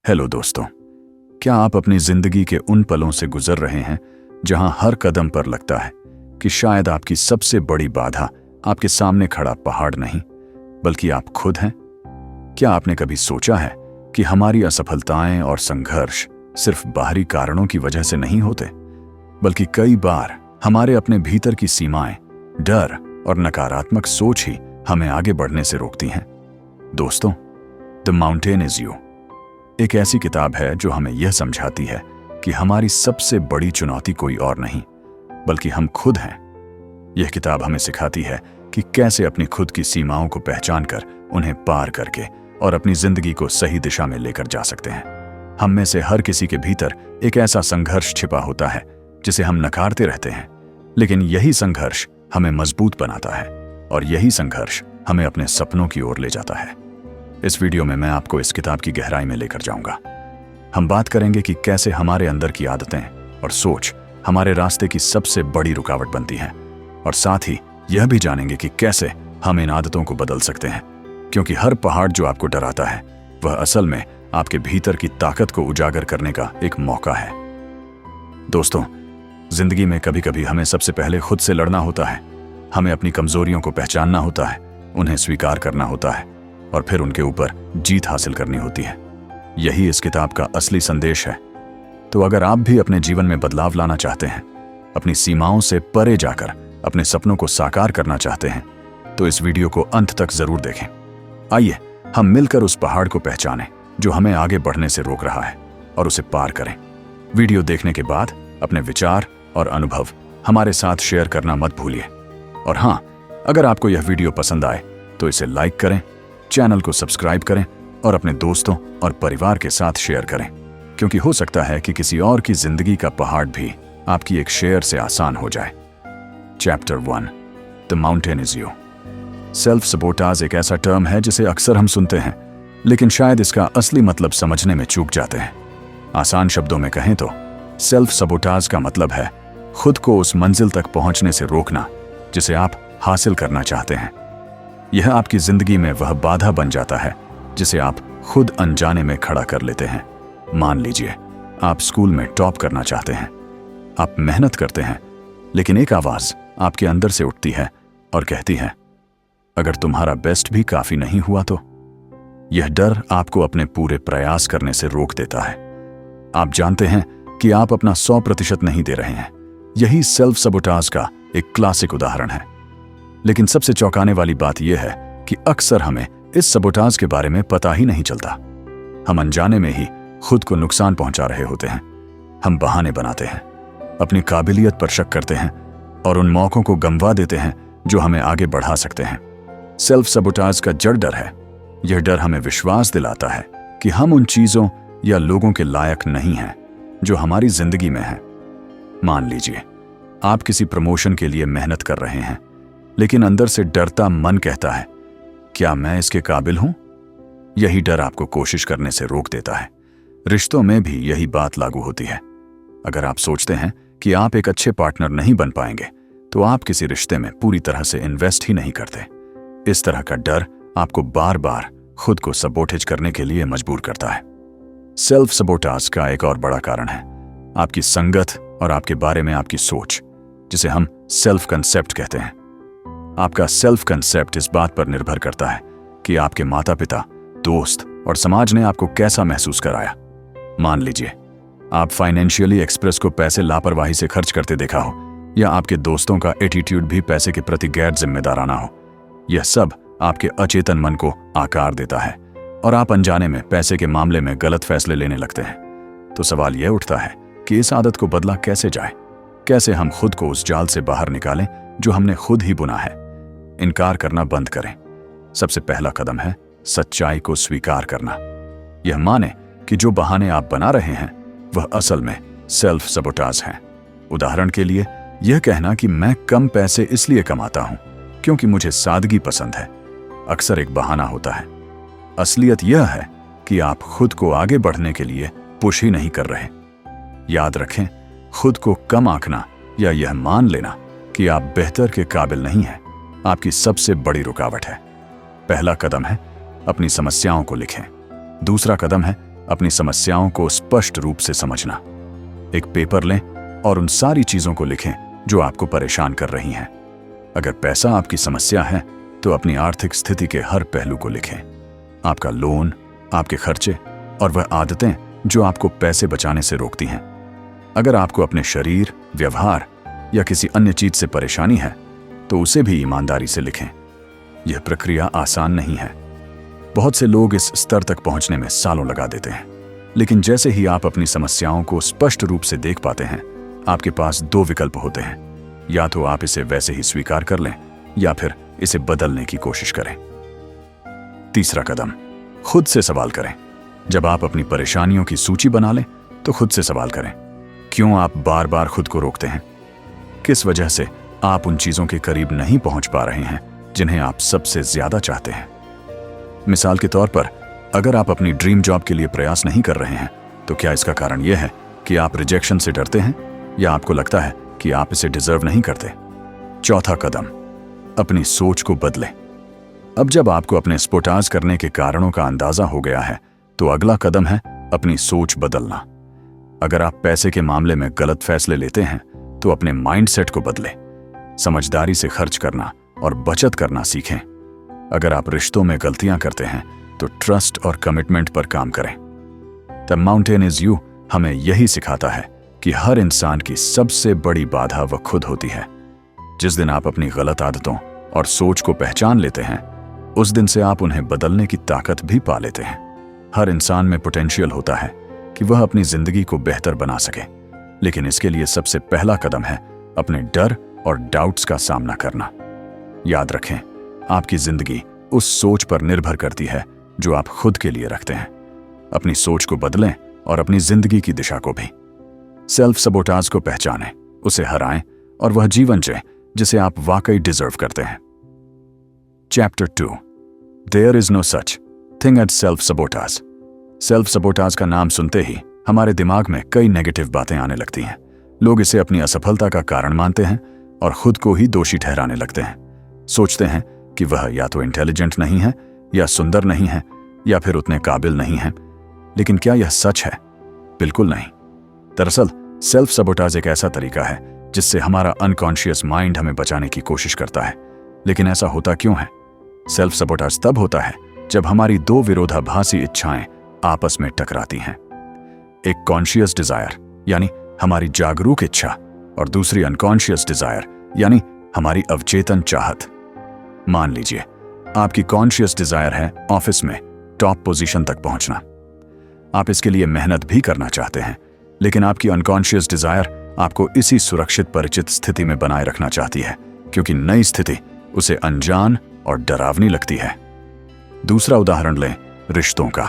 Hello दोस्तों, क्या आप अपनी जिंदगी के उन पलों से गुजर रहे हैं जहां हर कदम पर लगता है कि शायद आपकी सबसे बड़ी बाधा आपके सामने खड़ा पहाड़ नहीं बल्कि आप खुद हैं? क्या आपने कभी सोचा है कि हमारी असफलताएं और संघर्ष सिर्फ बाहरी कारणों की वजह से नहीं होते, बल्कि कई बार हमारे अपने भीतर की सीमाएं, डर और नकारात्मक सोच ही हमें आगे बढ़ने से रोकती हैं? दोस्तों, द माउंटेन इज यू एक ऐसी किताब है जो हमें यह समझाती है कि हमारी सबसे बड़ी चुनौती कोई और नहीं बल्कि हम खुद हैं। यह किताब हमें सिखाती है कि कैसे अपनी खुद की सीमाओं को पहचान कर उन्हें पार करके और अपनी जिंदगी को सही दिशा में लेकर जा सकते हैं। हम में से हर किसी के भीतर एक ऐसा संघर्ष छिपा होता है जिसे हम नकारते रहते हैं, लेकिन यही संघर्ष हमें मजबूत बनाता है और यही संघर्ष हमें अपने सपनों की ओर ले जाता है। इस वीडियो में मैं आपको इस किताब की गहराई में लेकर जाऊंगा। हम बात करेंगे कि कैसे हमारे अंदर की आदतें और सोच हमारे रास्ते की सबसे बड़ी रुकावट बनती हैं, और साथ ही यह भी जानेंगे कि कैसे हम इन आदतों को बदल सकते हैं, क्योंकि हर पहाड़ जो आपको डराता है वह असल में आपके भीतर की ताकत को उजागर करने का एक मौका है। दोस्तों, जिंदगी में कभी कभी हमें सबसे पहले खुद से लड़ना होता है। हमें अपनी कमजोरियों को पहचानना होता है, उन्हें स्वीकार करना होता है और फिर उनके ऊपर जीत हासिल करनी होती है। यही इस किताब का असली संदेश है। तो अगर आप भी अपने जीवन में बदलाव लाना चाहते हैं, अपनी सीमाओं से परे जाकर अपने सपनों को साकार करना चाहते हैं, तो इस वीडियो को अंत तक जरूर देखें। आइए हम मिलकर उस पहाड़ को पहचानें जो हमें आगे बढ़ने से रोक रहा है और उसे पार करें। वीडियो देखने के बाद अपने विचार और अनुभव हमारे साथ शेयर करना मत भूलिए। और हाँ, अगर आपको यह वीडियो पसंद आए तो इसे लाइक करें, चैनल को सब्सक्राइब करें और अपने दोस्तों और परिवार के साथ शेयर करें, क्योंकि हो सकता है कि किसी और की जिंदगी का पहाड़ भी आपकी एक शेयर से आसान हो जाए। Chapter 1, the mountain is you. Self sabotage एक ऐसा टर्म है जिसे अक्सर हम सुनते हैं, लेकिन शायद इसका असली मतलब समझने में चूक जाते हैं। आसान शब्दों में कहें तो सेल्फ सबोटाज का मतलब है खुद को उस मंजिल तक पहुंचने से रोकना जिसे आप हासिल करना चाहते हैं। यह आपकी जिंदगी में वह बाधा बन जाता है जिसे आप खुद अनजाने में खड़ा कर लेते हैं। मान लीजिए आप स्कूल में टॉप करना चाहते हैं, आप मेहनत करते हैं, लेकिन एक आवाज आपके अंदर से उठती है और कहती है, अगर तुम्हारा बेस्ट भी काफी नहीं हुआ तो? यह डर आपको अपने पूरे प्रयास करने से रोक देता है। आप जानते हैं कि आप अपना 100% नहीं दे रहे हैं। यही सेल्फ सबोटाज का एक क्लासिक उदाहरण है। लेकिन सबसे चौंकाने वाली बात यह है कि अक्सर हमें इस सबोटाज के बारे में पता ही नहीं चलता। हम अनजाने में ही खुद को नुकसान पहुंचा रहे होते हैं। हम बहाने बनाते हैं, अपनी काबिलियत पर शक करते हैं और उन मौकों को गंवा देते हैं जो हमें आगे बढ़ा सकते हैं। सेल्फ सबोटाज का जड़ डर है। यह डर हमें विश्वास दिलाता है कि हम उन चीजों या लोगों के लायक नहीं हैं जो हमारी जिंदगी में हैं। मान लीजिए आप किसी प्रमोशन के लिए मेहनत कर रहे हैं, लेकिन अंदर से डरता मन कहता है, क्या मैं इसके काबिल हूं? यही डर आपको कोशिश करने से रोक देता है। रिश्तों में भी यही बात लागू होती है। अगर आप सोचते हैं कि आप एक अच्छे पार्टनर नहीं बन पाएंगे, तो आप किसी रिश्ते में पूरी तरह से इन्वेस्ट ही नहीं करते। इस तरह का डर आपको बार बार खुद को सबोटेज करने के लिए मजबूर करता है। सेल्फ सबोटाज का एक और बड़ा कारण है आपकी संगत और आपके बारे में आपकी सोच, जिसे हम सेल्फ कंसेप्ट कहते हैं। आपका सेल्फ कंसेप्ट इस बात पर निर्भर करता है कि आपके माता पिता, दोस्त और समाज ने आपको कैसा महसूस कराया। मान लीजिए आप फाइनेंशियली एक्सप्रेस को पैसे लापरवाही से खर्च करते देखा हो, या आपके दोस्तों का एटीट्यूड भी पैसे के प्रति गैर जिम्मेदाराना हो। यह सब आपके अचेतन मन को आकार देता है और आप अनजाने में पैसे के मामले में गलत फैसले लेने लगते हैं। तो सवाल यह उठता है कि इस आदत को बदला कैसे जाए? कैसे हम खुद को उस जाल से बाहर निकालें जो हमने खुद ही बुना है? इनकार करना बंद करें। सबसे पहला कदम है सच्चाई को स्वीकार करना। यह माने कि जो बहाने आप बना रहे हैं वह असल में सेल्फ सबोटाज हैं। उदाहरण के लिए यह कहना कि मैं कम पैसे इसलिए कमाता हूं क्योंकि मुझे सादगी पसंद है, अक्सर एक बहाना होता है। असलियत यह है कि आप खुद को आगे बढ़ने के लिए पुश ही नहीं कर रहे। याद रखें, खुद को कम आंकना या यह मान लेना कि आप बेहतर के काबिल नहीं हैं आपकी सबसे बड़ी रुकावट है। पहला कदम है अपनी समस्याओं को लिखें। दूसरा कदम है अपनी समस्याओं को स्पष्ट रूप से समझना। एक पेपर लें और उन सारी चीजों को लिखें जो आपको परेशान कर रही हैं। अगर पैसा आपकी समस्या है तो अपनी आर्थिक स्थिति के हर पहलू को लिखें। आपका लोन, आपके खर्चे और वह आदतें जो आपको पैसे बचाने से रोकती हैं। अगर आपको अपने शरीर, व्यवहार या किसी अन्य चीज से परेशानी है तो उसे भी ईमानदारी से लिखें। यह प्रक्रिया आसान नहीं है। बहुत से लोग इस स्तर तक पहुंचने में सालों लगा देते हैं, लेकिन जैसे ही आप अपनी समस्याओं को स्पष्ट रूप से देख पाते हैं, आपके पास दो विकल्प होते हैं। या तो आप इसे वैसे ही स्वीकार कर लें या फिर इसे बदलने की कोशिश करें। तीसरा कदम, खुद से सवाल करें। जब आप अपनी परेशानियों की सूची बना लें तो खुद से सवाल करें, क्यों आप बार बार खुद को रोकते हैं? किस वजह से आप उन चीजों के करीब नहीं पहुंच पा रहे हैं जिन्हें आप सबसे ज्यादा चाहते हैं? मिसाल के तौर पर, अगर आप अपनी ड्रीम जॉब के लिए प्रयास नहीं कर रहे हैं तो क्या इसका कारण यह है कि आप रिजेक्शन से डरते हैं या आपको लगता है कि आप इसे डिजर्व नहीं करते? चौथा कदम, अपनी सोच को बदलें। अब जब आपको अपने स्पोटाज करने के कारणों का अंदाजा हो गया है तो अगला कदम है अपनी सोच बदलना। अगर आप पैसे के मामले में गलत फैसले लेते हैं तो अपने माइंडसेट को बदलें। समझदारी से खर्च करना और बचत करना सीखें। अगर आप रिश्तों में गलतियां करते हैं तो ट्रस्ट और कमिटमेंट पर काम करें। द माउंटेन इज यू हमें यही सिखाता है कि हर इंसान की सबसे बड़ी बाधा वह खुद होती है। जिस दिन आप अपनी गलत आदतों और सोच को पहचान लेते हैं, उस दिन से आप उन्हें बदलने की ताकत भी पा लेते हैं। हर इंसान में पोटेंशियल होता है कि वह अपनी जिंदगी को बेहतर बना सके, लेकिन इसके लिए सबसे पहला कदम है अपने डर और डाउट्स का सामना करना। याद रखें, आपकी जिंदगी उस सोच पर निर्भर करती है जो आप खुद के लिए रखते हैं। अपनी सोच को बदलें और अपनी जिंदगी की दिशा को भी। सेल्फ सबोटाज को पहचानें, उसे हराएं और वह जीवन जिएं जिसे आप वाकई डिजर्व करते हैं। Chapter 2, there is no such thing as self sabotage. Self sabotage का नाम सुनते ही हमारे दिमाग में कई नेगेटिव बातें आने लगती हैं। लोग इसे अपनी असफलता का कारण मानते हैं और खुद को ही दोषी ठहराने लगते हैं। सोचते हैं कि वह या तो इंटेलिजेंट नहीं है, या सुंदर नहीं है, या फिर उतने काबिल नहीं है। लेकिन क्या यह सच है? बिल्कुल नहीं। दरअसल सेल्फ सबोटाज एक ऐसा तरीका है जिससे हमारा अनकॉन्शियस माइंड हमें बचाने की कोशिश करता है। लेकिन ऐसा होता क्यों है? सेल्फ सबोटाज तब होता है जब हमारी दो विरोधाभासी इच्छाएं आपस में टकराती हैं। एक कॉन्शियस डिजायर यानी हमारी जागरूक इच्छा, और दूसरी अनकॉन्शियस डिजायर यानी हमारी अवचेतन चाहत। मान लीजिए आपकी कॉन्शियस डिजायर है ऑफिस में टॉप पोजीशन तक पहुंचना। आप इसके लिए मेहनत भी करना चाहते हैं, लेकिन आपकी अनकॉन्शियस डिजायर आपको इसी सुरक्षित परिचित स्थिति में बनाए रखना चाहती है, क्योंकि नई स्थिति उसे अनजान और डरावनी लगती है। दूसरा उदाहरण लें, रिश्तों का।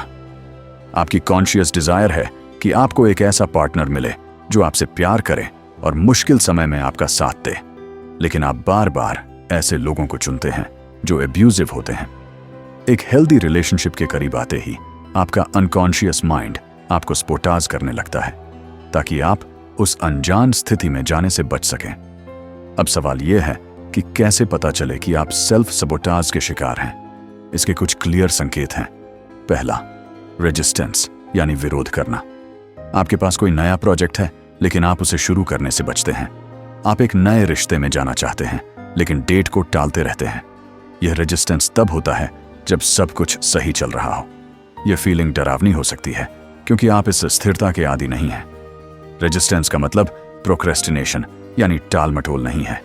आपकी कॉन्शियस डिजायर है कि आपको एक ऐसा पार्टनर मिले जो आपसे प्यार करे और मुश्किल समय में आपका साथ दे, लेकिन आप बार बार ऐसे लोगों को चुनते हैं जो एब्यूजिव होते हैं। एक हेल्दी रिलेशनशिप के करीब आते ही आपका अनकॉन्शियस माइंड आपको स्पोटाज करने लगता है ताकि आप उस अनजान स्थिति में जाने से बच सकें। अब सवाल यह है कि कैसे पता चले कि आप सेल्फ सबोटाज के शिकार हैं। इसके कुछ क्लियर संकेत हैं। पहला, रेजिस्टेंस यानी विरोध करना। आपके पास कोई नया प्रोजेक्ट है लेकिन आप उसे शुरू करने से बचते हैं। आप एक नए रिश्ते में जाना चाहते हैं लेकिन डेट को टालते रहते हैं। यह रेजिस्टेंस तब होता है जब सब कुछ सही चल रहा हो। यह फीलिंग डरावनी हो सकती है क्योंकि आप इस स्थिरता के आदी नहीं हैं। रेजिस्टेंस का मतलब प्रोक्रेस्टिनेशन यानी टाल मटोल नहीं है।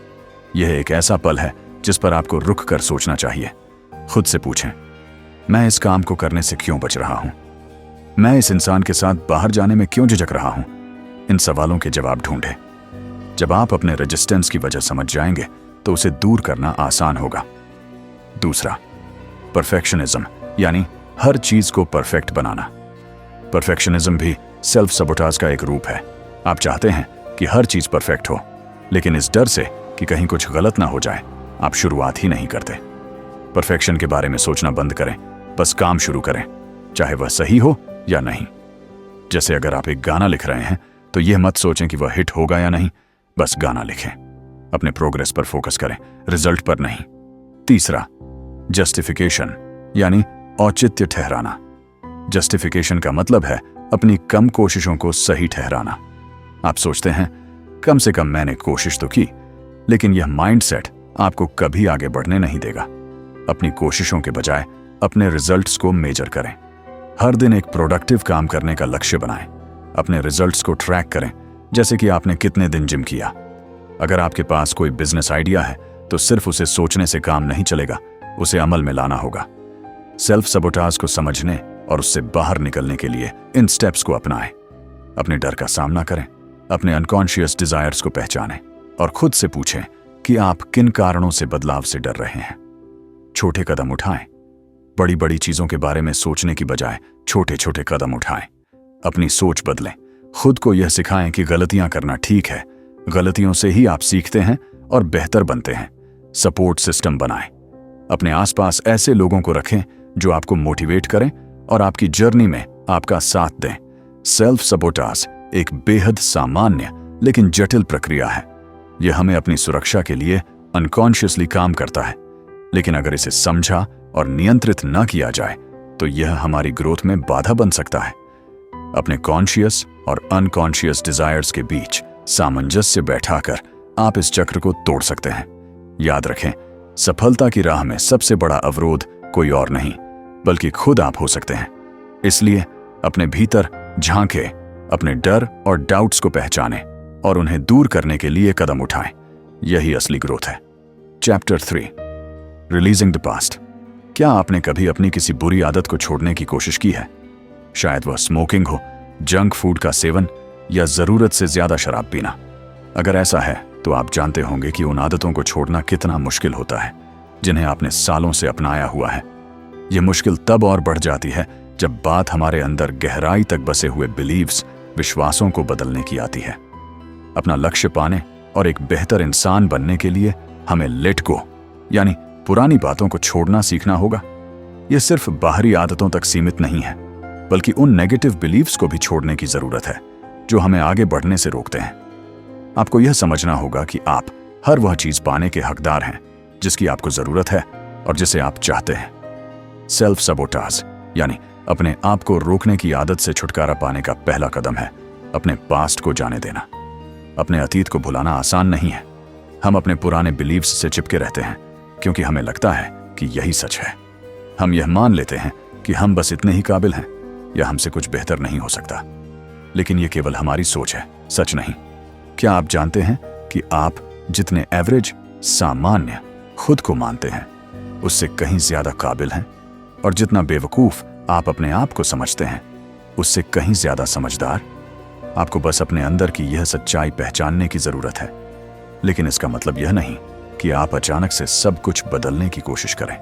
यह एक ऐसा पल है जिस पर आपको रुक कर सोचना चाहिए। खुद से पूछें, मैं इस काम को करने से क्यों बच रहा हूं? मैं इस इंसान के साथ बाहर जाने में क्यों झिझक रहा हूं? इन सवालों के जवाब ढूंढें। जब आप अपने रेजिस्टेंस की वजह समझ जाएंगे तो उसे दूर करना आसान होगा। दूसरा, परफेक्शनिज्म यानी हर चीज को परफेक्ट बनाना। परफेक्शनिज्म भी सेल्फ सबोटाज का एक रूप है। आप चाहते हैं कि हर चीज परफेक्ट हो, लेकिन इस डर से कि कहीं कुछ गलत ना हो जाए, आप शुरुआत ही नहीं करते। परफेक्शन के बारे में सोचना बंद करें, बस काम शुरू करें, चाहे वह सही हो या नहीं। जैसे अगर आप एक गाना लिख रहे हैं तो यह मत सोचें कि वह हिट होगा या नहीं, बस गाना लिखें। अपने प्रोग्रेस पर फोकस करें, रिजल्ट पर नहीं। तीसरा, जस्टिफिकेशन यानी औचित्य ठहराना। जस्टिफिकेशन का मतलब है अपनी कम कोशिशों को सही ठहराना। आप सोचते हैं कम से कम मैंने कोशिश तो की, लेकिन यह माइंडसेट आपको कभी आगे बढ़ने नहीं देगा। अपनी कोशिशों के बजाय अपने रिजल्ट्स को मेजर करें। हर दिन एक प्रोडक्टिव काम करने का लक्ष्य बनाएं। अपने रिजल्ट्स को ट्रैक करें, जैसे कि आपने कितने दिन जिम किया। अगर आपके पास कोई बिजनेस आइडिया है तो सिर्फ उसे सोचने से काम नहीं चलेगा, उसे अमल में लाना होगा। सेल्फ सबोटाज को समझने और उससे बाहर निकलने के लिए इन स्टेप्स को अपनाएं। अपने डर का सामना करें, अपने अनकॉन्शियस डिजायर्स को पहचानें और खुद से पूछें कि आप किन कारणों से बदलाव से डर रहे हैं। छोटे कदम उठाएं। बड़ी बड़ी चीजों के बारे में सोचने की बजाय छोटे छोटे कदम उठाएं। अपनी सोच बदलें। खुद को यह सिखाएं कि गलतियां करना ठीक है। गलतियों से ही आप सीखते हैं और बेहतर बनते हैं। सपोर्ट सिस्टम बनाएं। अपने आसपास ऐसे लोगों को रखें जो आपको मोटिवेट करें और आपकी जर्नी में आपका साथ दें। सेल्फ सबोटाज एक बेहद सामान्य लेकिन जटिल प्रक्रिया है। यह हमें अपनी सुरक्षा के लिए अनकॉन्शियसली काम करता है, लेकिन अगर इसे समझा और नियंत्रित न किया जाए तो यह हमारी ग्रोथ में बाधा बन सकता है। अपने कॉन्शियस और अनकॉन्शियस डिजायर्स के बीच सामंजस्य बैठाकर आप इस चक्र को तोड़ सकते हैं। याद रखें, सफलता की राह में सबसे बड़ा अवरोध कोई और नहीं बल्कि खुद आप हो सकते हैं। इसलिए अपने भीतर झांके, अपने डर और डाउट्स को पहचानें और उन्हें दूर करने के लिए कदम उठाएं। यही असली ग्रोथ है। Chapter 3, releasing the past. क्या आपने कभी अपनी किसी बुरी आदत को छोड़ने की कोशिश की है? शायद वह स्मोकिंग हो, जंक फूड का सेवन या जरूरत से ज्यादा शराब पीना। अगर ऐसा है तो आप जानते होंगे कि उन आदतों को छोड़ना कितना मुश्किल होता है जिन्हें आपने सालों से अपनाया हुआ है। यह मुश्किल तब और बढ़ जाती है जब बात हमारे अंदर गहराई तक बसे हुए बिलीव्स, विश्वासों को बदलने की आती है। अपना लक्ष्य पाने और एक बेहतर इंसान बनने के लिए हमें लेट गो यानी पुरानी बातों को छोड़ना सीखना होगा। यह सिर्फ बाहरी आदतों तक सीमित नहीं है, बल्कि उन नेगेटिव बिलीव्स को भी छोड़ने की जरूरत है जो हमें आगे बढ़ने से रोकते हैं। आपको यह समझना होगा कि आप हर वह चीज पाने के हकदार हैं जिसकी आपको जरूरत है और जिसे आप चाहते हैं। सेल्फ सबोटाज यानी अपने आप को रोकने की आदत से छुटकारा पाने का पहला कदम है अपने पास्ट को जाने देना। अपने अतीत को भुलाना आसान नहीं है। हम अपने पुराने बिलीव्स से चिपके रहते हैं क्योंकि हमें लगता है कि यही सच है। हम यह मान लेते हैं कि हम बस इतने ही काबिल हैं या हमसे कुछ बेहतर नहीं हो सकता, लेकिन यह केवल हमारी सोच है, सच नहीं। क्या आप जानते हैं कि आप जितने एवरेज, सामान्य खुद को मानते हैं उससे कहीं ज्यादा काबिल हैं, और जितना बेवकूफ आप अपने आप को समझते हैं उससे कहीं ज्यादा समझदार? आपको बस अपने अंदर की यह सच्चाई पहचानने की जरूरत है। लेकिन इसका मतलब यह नहीं कि आप अचानक से सब कुछ बदलने की कोशिश करें।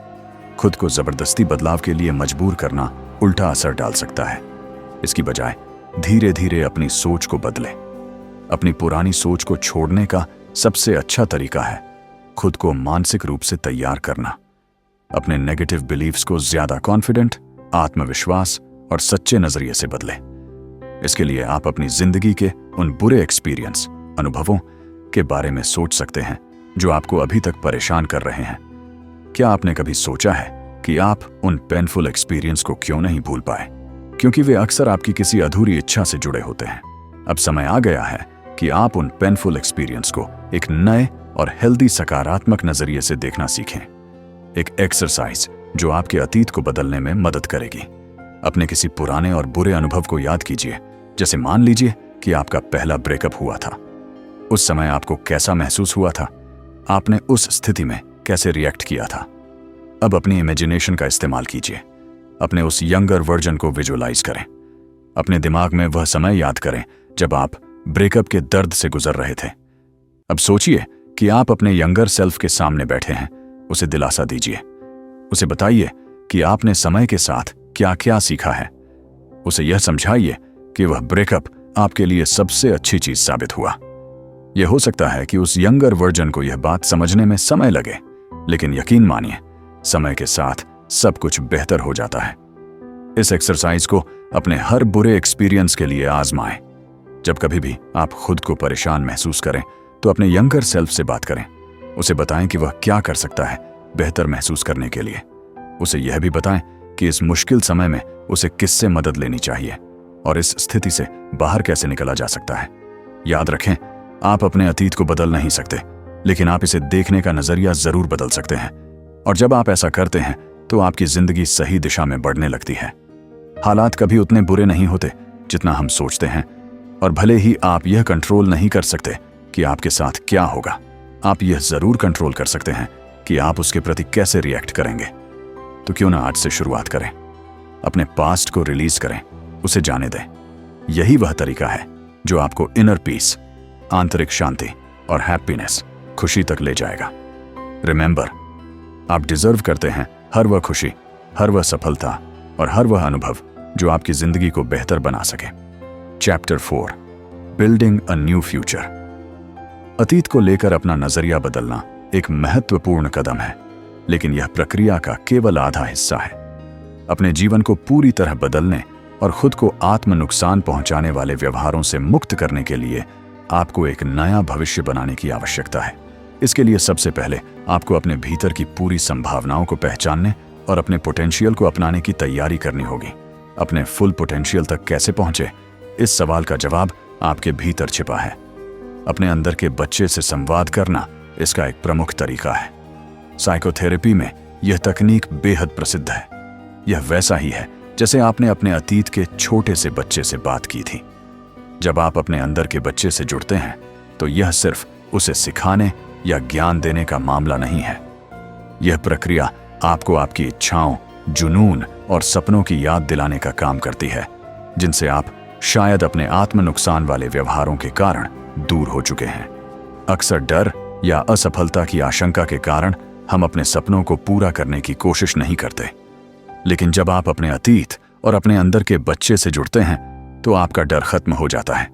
खुद को जबरदस्ती बदलाव के लिए मजबूर करना उल्टा असर डाल सकता है। इसकी बजाय धीरे धीरे अपनी सोच को बदलें। अपनी पुरानी सोच को छोड़ने का सबसे अच्छा तरीका है खुद को मानसिक रूप से तैयार करना। अपने नेगेटिव बिलीव्स को ज्यादा कॉन्फिडेंट, आत्मविश्वास और सच्चे नजरिए से बदलें। इसके लिए आप अपनी जिंदगी के उन बुरे एक्सपीरियंस, अनुभवों के बारे में सोच सकते हैं जो आपको अभी तक परेशान कर रहे हैं। क्या आपने कभी सोचा है कि आप उन पेनफुल एक्सपीरियंस को क्यों नहीं भूल पाए? क्योंकि वे अक्सर आपकी किसी अधूरी इच्छा से जुड़े होते हैं। अब समय आ गया है कि आप उन पेनफुल एक्सपीरियंस को एक नए और हेल्दी सकारात्मक नजरिए से देखना सीखें। एक एक्सरसाइज जो आपके अतीत को बदलने में मदद करेगी। अपने किसी पुराने और बुरे अनुभव को याद कीजिए। जैसे मान लीजिए कि आपका पहला ब्रेकअप हुआ था। उस समय आपको कैसा महसूस हुआ था? आपने उस स्थिति में कैसे रिएक्ट किया था? अब अपनी इमेजिनेशन का इस्तेमाल कीजिए। अपने उस यंगर वर्जन को विजुअलाइज करें। अपने दिमाग में वह समय याद करें जब आप ब्रेकअप के दर्द से गुजर रहे थे। अब सोचिए कि आप अपने यंगर सेल्फ के सामने बैठे हैं। उसे दिलासा दीजिए। उसे बताइए कि आपने समय के साथ क्या क्या सीखा है। उसे यह समझाइए कि वह ब्रेकअप आपके लिए सबसे अच्छी चीज साबित हुआ। यह हो सकता है कि उस यंगर वर्जन को यह बात समझने में समय लगे, लेकिन यकीन मानिए समय के साथ सब कुछ बेहतर हो जाता है। इस एक्सरसाइज को अपने हर बुरे एक्सपीरियंस के लिए आजमाएं। जब कभी भी आप खुद को परेशान महसूस करें तो अपने यंगर सेल्फ से बात करें। उसे बताएं कि वह क्या कर सकता है बेहतर महसूस करने के लिए। उसे यह भी बताएं कि इस मुश्किल समय में उसे किससे मदद लेनी चाहिए और इस स्थिति से बाहर कैसे निकला जा सकता है। याद रखें, आप अपने अतीत को बदल नहीं सकते, लेकिन आप इसे देखने का नजरिया जरूर बदल सकते हैं। और जब आप ऐसा करते हैं तो आपकी जिंदगी सही दिशा में बढ़ने लगती है। हालात कभी उतने बुरे नहीं होते जितना हम सोचते हैं, और भले ही आप यह कंट्रोल नहीं कर सकते कि आपके साथ क्या होगा, आप यह जरूर कंट्रोल कर सकते हैं कि आप उसके प्रति कैसे रिएक्ट करेंगे। तो क्यों ना आज से शुरुआत करें, अपने पास्ट को रिलीज करें, उसे जाने दें। यही वह तरीका है जो आपको इनर पीस, आंतरिक शांति और हैप्पीनेस, खुशी तक ले जाएगा। रिमेंबर, आप डिजर्व करते हैं हर वह खुशी, हर वह सफलता और हर वह अनुभव जो आपकी जिंदगी को बेहतर बना सके। Chapter 4, building a new future. अतीत को लेकर अपना नजरिया बदलना एक महत्वपूर्ण कदम है, लेकिन यह प्रक्रिया का केवल आधा हिस्सा है। अपने जीवन को पूरी तरह बदलने और खुद को आत्म नुकसान पहुंचाने वाले व्यवहारों से मुक्त करने के लिए आपको एक नया भविष्य बनाने की आवश्यकता है। इसके लिए सबसे पहले आपको अपने भीतर की पूरी संभावनाओं को पहचानने और अपने पोटेंशियल को अपनाने की तैयारी करनी होगी। अपने फुल पोटेंशियल तक कैसे पहुंचे, इस सवाल का जवाब आपके भीतर छिपा है। अपने अंदर के बच्चे से संवाद करना इसका एक प्रमुख तरीका है। साइकोथेरेपी में यह तकनीक बेहद प्रसिद्ध है। यह वैसा ही है जैसे आपने अपने अतीत के छोटे से बच्चे से बात की थी। जब आप अपने अंदर के बच्चे से जुड़ते हैं तो यह सिर्फ उसे सिखाने या ज्ञान देने का मामला नहीं है। यह प्रक्रिया आपको आपकी इच्छाओं, जुनून और सपनों की याद दिलाने का काम करती है, जिनसे आप शायद अपने आत्म नुकसान वाले व्यवहारों के कारण दूर हो चुके हैं। अक्सर डर या असफलता की आशंका के कारण हम अपने सपनों को पूरा करने की कोशिश नहीं करते, लेकिन जब आप अपने अतीत और अपने अंदर के बच्चे से जुड़ते हैं तो आपका डर खत्म हो जाता है।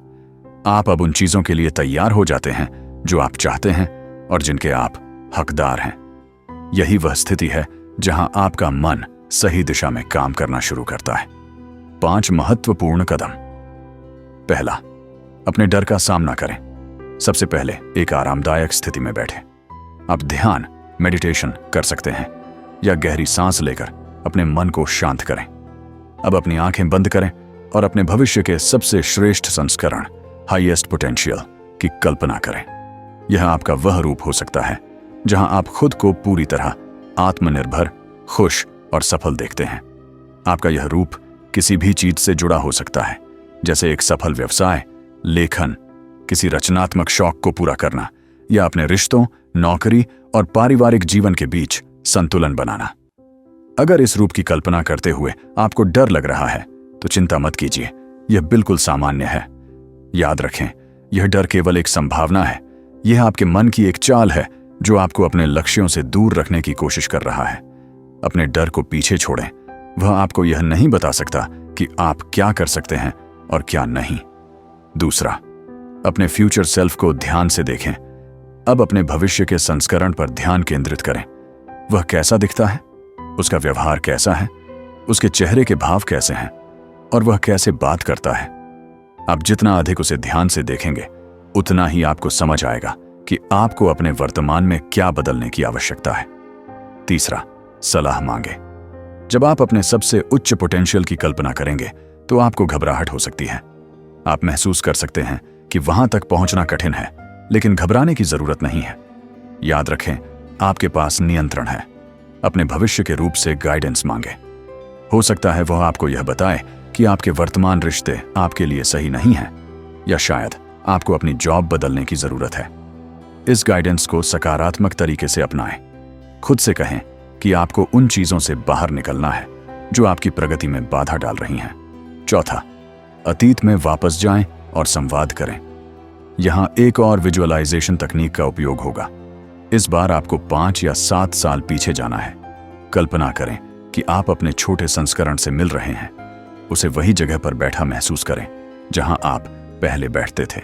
आप अब उन चीजों के लिए तैयार हो जाते हैं जो आप चाहते हैं और जिनके आप हकदार हैं। यही वह स्थिति है जहां आपका मन सही दिशा में काम करना शुरू करता है। 5 महत्वपूर्ण कदम। पहला, अपने डर का सामना करें। सबसे पहले एक आरामदायक स्थिति में बैठें। आप ध्यान, मेडिटेशन कर सकते हैं या गहरी सांस लेकर अपने मन को शांत करें। अब अपनी आंखें बंद करें और अपने भविष्य के सबसे श्रेष्ठ संस्करण, हाईएस्ट पोटेंशियल की कल्पना करें। यह आपका वह रूप हो सकता है जहां आप खुद को पूरी तरह आत्मनिर्भर, खुश और सफल देखते हैं। आपका यह रूप किसी भी चीज से जुड़ा हो सकता है, जैसे एक सफल व्यवसाय, लेखन, किसी रचनात्मक शौक को पूरा करना या अपने रिश्तों, नौकरी और पारिवारिक जीवन के बीच संतुलन बनाना। अगर इस रूप की कल्पना करते हुए आपको डर लग रहा है तो चिंता मत कीजिए, यह बिल्कुल सामान्य है। याद रखें, यह डर केवल एक संभावना है। यह आपके मन की एक चाल है जो आपको अपने लक्ष्यों से दूर रखने की कोशिश कर रहा है। अपने डर को पीछे छोड़ें। वह आपको यह नहीं बता सकता कि आप क्या कर सकते हैं और क्या नहीं। दूसरा, अपने फ्यूचर सेल्फ को ध्यान से देखें। अब अपने भविष्य के संस्करण पर ध्यान केंद्रित करें। वह कैसा दिखता है, उसका व्यवहार कैसा है, उसके चेहरे के भाव कैसे हैं और वह कैसे बात करता है। आप जितना अधिक उसे ध्यान से देखेंगे उतना ही आपको समझ आएगा कि आपको अपने वर्तमान में क्या बदलने की आवश्यकता है। तीसरा, सलाह मांगे। जब आप अपने सबसे उच्च पोटेंशियल की कल्पना करेंगे तो आपको घबराहट हो सकती है। आप महसूस कर सकते हैं कि वहां तक पहुंचना कठिन है, लेकिन घबराने की जरूरत नहीं है। याद रखें, आपके पास नियंत्रण है। अपने भविष्य के रूप से गाइडेंस मांगे। हो सकता है वह आपको यह बताए कि आपके वर्तमान रिश्ते आपके लिए सही नहीं हैं, या शायद आपको अपनी जॉब बदलने की जरूरत है। इस गाइडेंस को सकारात्मक तरीके से अपनाएं। खुद से कहें कि आपको उन चीजों से बाहर निकलना है जो आपकी प्रगति में बाधा डाल रही हैं। चौथा, अतीत में वापस जाएं और संवाद करें। यहां एक और विजुअलाइजेशन तकनीक का उपयोग होगा। इस बार आपको 5 या 7 साल पीछे जाना है। कल्पना करें कि आप अपने छोटे संस्करण से मिल रहे हैं। उसे वही जगह पर बैठा महसूस करें जहां आप पहले बैठते थे।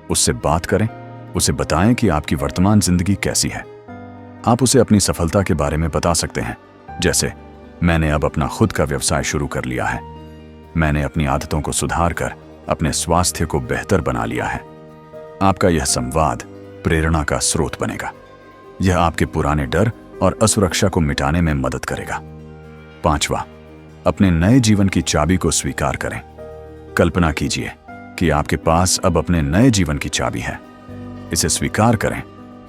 उससे बात करें, उसे बताएं कि आपकी वर्तमान जिंदगी कैसी है। आप उसे अपनी सफलता के बारे में बता सकते हैं, जैसे मैंने अब अपना खुद का व्यवसाय शुरू कर लिया है, मैंने अपनी आदतों को सुधार कर अपने स्वास्थ्य को बेहतर बना लिया है। आपका यह संवाद प्रेरणा का स्रोत बनेगा। यह आपके पुराने डर और असुरक्षा को मिटाने में मदद करेगा। 5वां, अपने नए जीवन की चाबी को स्वीकार करें। कल्पना कीजिए कि आपके पास अब अपने नए जीवन की चाबी है। इसे स्वीकार करें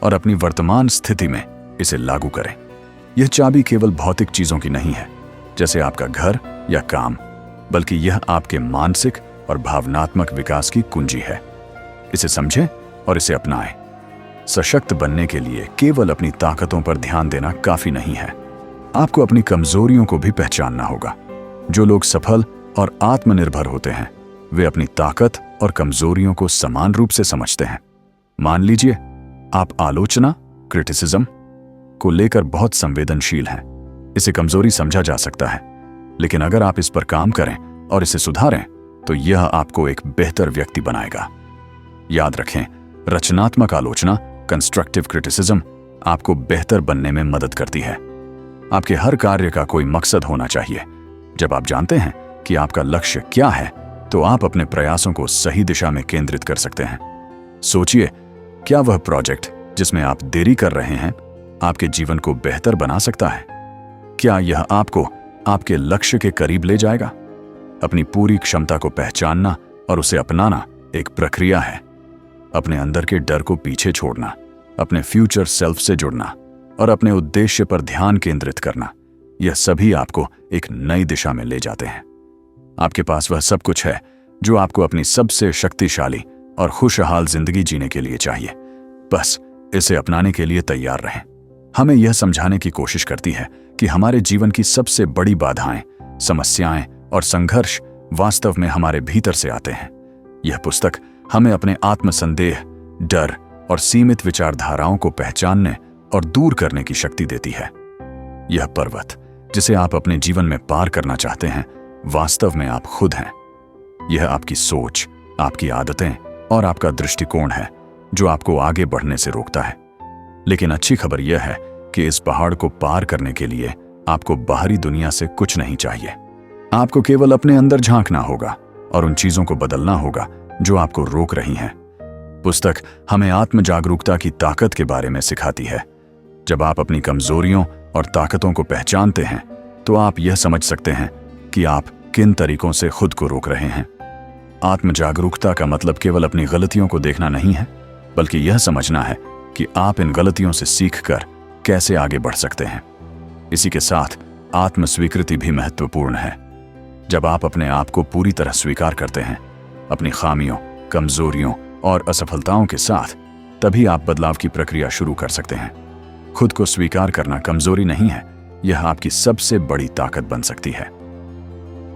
और अपनी वर्तमान स्थिति में इसे लागू करें। यह चाबी केवल भौतिक चीजों की नहीं है, जैसे आपका घर या काम, बल्कि यह आपके मानसिक और भावनात्मक विकास की कुंजी है। इसे समझें और इसे अपनाएं। सशक्त बनने के लिए केवल अपनी ताकतों पर ध्यान देना काफी नहीं है, आपको अपनी कमजोरियों को भी पहचानना होगा। जो लोग सफल और आत्मनिर्भर होते हैं, वे अपनी ताकत और कमजोरियों को समान रूप से समझते हैं। मान लीजिए आप आलोचना, क्रिटिसिज्म को लेकर बहुत संवेदनशील हैं। इसे कमजोरी समझा जा सकता है, लेकिन अगर आप इस पर काम करें और इसे सुधारें, तो यह आपको एक बेहतर व्यक्ति बनाएगा। याद रखें, रचनात्मक आलोचना, कंस्ट्रक्टिव क्रिटिसिज्म, आपको बेहतर बनने में मदद करती है। आपके हर कार्य का कोई मकसद होना चाहिए। जब आप जानते हैं कि आपका लक्ष्य क्या है, तो आप अपने प्रयासों को सही दिशा में केंद्रित कर सकते हैं। सोचिए, क्या वह प्रोजेक्ट जिसमें आप देरी कर रहे हैं आपके जीवन को बेहतर बना सकता है? क्या यह आपको आपके लक्ष्य के करीब ले जाएगा? अपनी पूरी क्षमता को पहचानना और उसे अपनाना एक प्रक्रिया है। अपने अंदर के डर को पीछे छोड़ना, अपने फ्यूचर सेल्फ से जुड़ना और अपने उद्देश्य पर ध्यान केंद्रित करना, यह सभी आपको एक नई दिशा में ले जाते हैं। आपके पास वह सब कुछ है जो आपको अपनी सबसे शक्तिशाली और खुशहाल जिंदगी जीने के लिए चाहिए। बस इसे अपनाने के लिए तैयार रहें। हमें यह समझाने की कोशिश करती है कि हमारे जीवन की सबसे बड़ी बाधाएं, समस्याएं और संघर्ष वास्तव में हमारे भीतर से आते हैं। यह पुस्तक हमें अपने आत्मसंदेह, डर और सीमित विचारधाराओं को पहचानने और दूर करने की शक्ति देती है। यह पर्वत जिसे आप अपने जीवन में पार करना चाहते हैं, वास्तव में आप खुद हैं। यह आपकी सोच, आपकी आदतें और आपका दृष्टिकोण है जो आपको आगे बढ़ने से रोकता है। लेकिन अच्छी खबर यह है कि इस पहाड़ को पार करने के लिए आपको बाहरी दुनिया से कुछ नहीं चाहिए। आपको केवल अपने अंदर झांकना होगा और उन चीजों को बदलना होगा जो आपको रोक रही हैं। पुस्तक हमें आत्म जागरूकता की ताकत के बारे में सिखाती है। जब आप अपनी कमजोरियों और ताकतों को पहचानते हैं, तो आप यह समझ सकते हैं कि आप किन तरीकों से खुद को रोक रहे हैं। आत्म जागरूकता का मतलब केवल अपनी गलतियों को देखना नहीं है, बल्कि यह समझना है कि आप इन गलतियों से सीखकर कैसे आगे बढ़ सकते हैं। इसी के साथ आत्म स्वीकृति भी महत्वपूर्ण है। जब आप अपने आप को पूरी तरह स्वीकार करते हैं, अपनी खामियों, कमजोरियों और असफलताओं के साथ, तभी आप बदलाव की प्रक्रिया शुरू कर सकते हैं। खुद को स्वीकार करना कमजोरी नहीं है, यह आपकी सबसे बड़ी ताकत बन सकती है।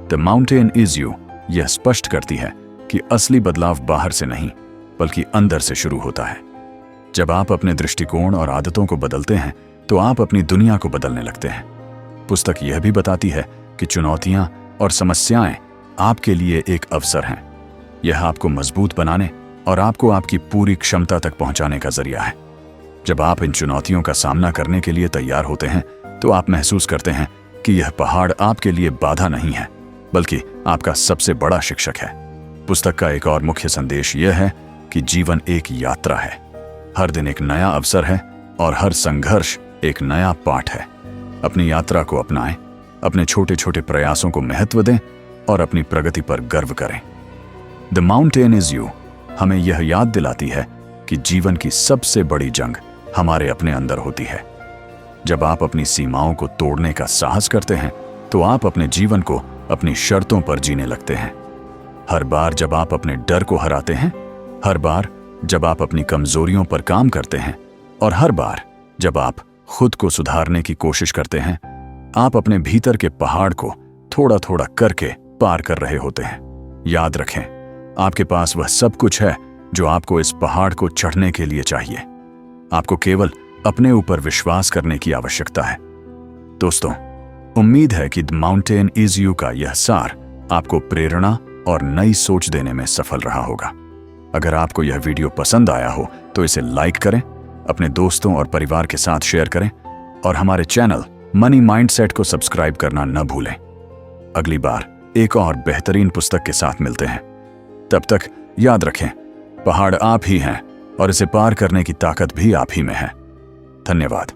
द माउंटेन इज यू यह स्पष्ट करती है कि असली बदलाव बाहर से नहीं, बल्कि अंदर से शुरू होता है। जब आप अपने दृष्टिकोण और आदतों को बदलते हैं, तो आप अपनी दुनिया को बदलने लगते हैं। पुस्तक यह भी बताती है कि चुनौतियां और समस्याएं आपके लिए एक अवसर हैं। यह आपको मजबूत बनाने और आपको आपकी पूरी क्षमता तक पहुंचाने का जरिया है। जब आप इन चुनौतियों का सामना करने के लिए तैयार होते हैं, तो आप महसूस करते हैं कि यह पहाड़ आपके लिए बाधा नहीं है, बल्कि आपका सबसे बड़ा शिक्षक है। पुस्तक का एक और मुख्य संदेश यह है कि जीवन एक यात्रा है। हर दिन एक नया अवसर है और हर संघर्ष एक नया पाठ है। अपनी यात्रा को अपनाएं, अपने छोटे छोटे प्रयासों को महत्व दें और अपनी प्रगति पर गर्व करें। द माउंटेन इज यू हमें यह याद दिलाती है कि जीवन की सबसे बड़ी जंग हमारे अपने अंदर होती है। जब आप अपनी सीमाओं को तोड़ने का साहस करते हैं, तो आप अपने जीवन को अपनी शर्तों पर जीने लगते हैं। हर बार जब आप अपने डर को हराते हैं, हर बार जब आप अपनी कमजोरियों पर काम करते हैं और हर बार जब आप खुद को सुधारने की कोशिश करते हैं, आप अपने भीतर के पहाड़ को थोड़ा थोड़ा करके पार कर रहे होते हैं। याद रखें, आपके पास वह सब कुछ है जो आपको इस पहाड़ को चढ़ने के लिए चाहिए। आपको केवल अपने ऊपर विश्वास करने की आवश्यकता है। दोस्तों, उम्मीद है कि द माउंटेन इज यू का यह सार आपको प्रेरणा और नई सोच देने में सफल रहा होगा। अगर आपको यह वीडियो पसंद आया हो तो इसे लाइक करें, अपने दोस्तों और परिवार के साथ शेयर करें और हमारे चैनल मनी माइंडसेट को सब्सक्राइब करना न भूलें। अगली बार एक और बेहतरीन पुस्तक के साथ मिलते हैं। तब तक याद रखें, पहाड़ आप ही हैं और इसे पार करने की ताकत भी आप ही में है। धन्यवाद।